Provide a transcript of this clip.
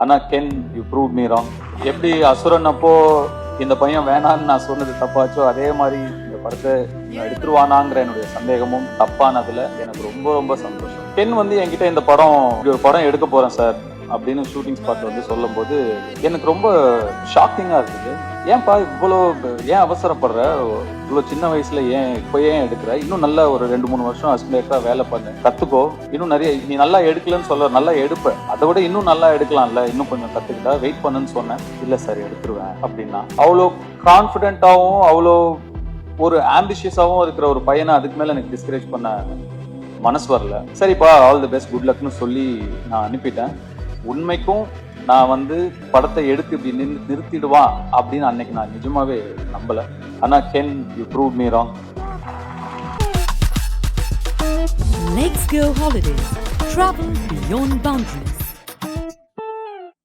ஆனா Ken you prove me wrong. எப்படி அசுரன் அப்போ இந்த பையன் வேணான்னு நான் சொன்னது தப்பாச்சோ, அதே மாதிரி இந்த படத்தை எடுத்துருவானாங்கிற என்னுடைய சந்தேகமும் தப்பானதுல எனக்கு ரொம்ப ரொம்ப சந்தோஷம். கென் என்கிட்ட இந்த படம் இப்படி ஒரு படம் எடுக்க போறேன் சார் அப்படின்னு ஷூட்டிங் ஸ்பாட் சொல்லும் போது எனக்கு ரொம்ப ஷாக்கிங்கா இருக்குது. ஏன்பா இவ்வளோ ஏன் அவசரப்படுற, இவ்வளோ சின்ன வயசுல இப்போ ஏன் எடுக்கிற, இன்னும் நல்லா ஒரு 2-3 வருஷம் அசிஸ்டண்டா வேலை பண்ணு, கத்துக்கோ, இன்னும் நிறைய நீ நல்லா எடுக்கலன்னு சொல்ல, நல்லா எடுப்ப, அதை விட இன்னும் நல்லா எடுக்கலாம்ல, இன்னும் கொஞ்சம் கத்துக்கிட்டா வெயிட் பண்ணுன்னு சொன்னேன். இல்ல சார் எடுத்துருவேன் அப்படின்னா அவ்வளோ கான்பிடென்டாவும் அவ்வளோ ஒரு ஆம்பிஷியஸாவும் இருக்கிற ஒரு பையனை அதுக்கு மேல எனக்கு டிஸ்கரேஜ் பண்ண மனசு வரல. சரிப்பா ஆல் தி பெஸ்ட் குட் லக்னு சொல்லி நான் அனுப்பிட்டேன். உண்மைக்கும் நான் படத்தை எடுத்து இப்படி நிறுத்திடுவான் அப்படின்னு அன்னைக்கு நான் நிஜமாவே நம்பல. ஆனா Ken you prove me wrong. Let's go holidays. Travel beyond boundaries.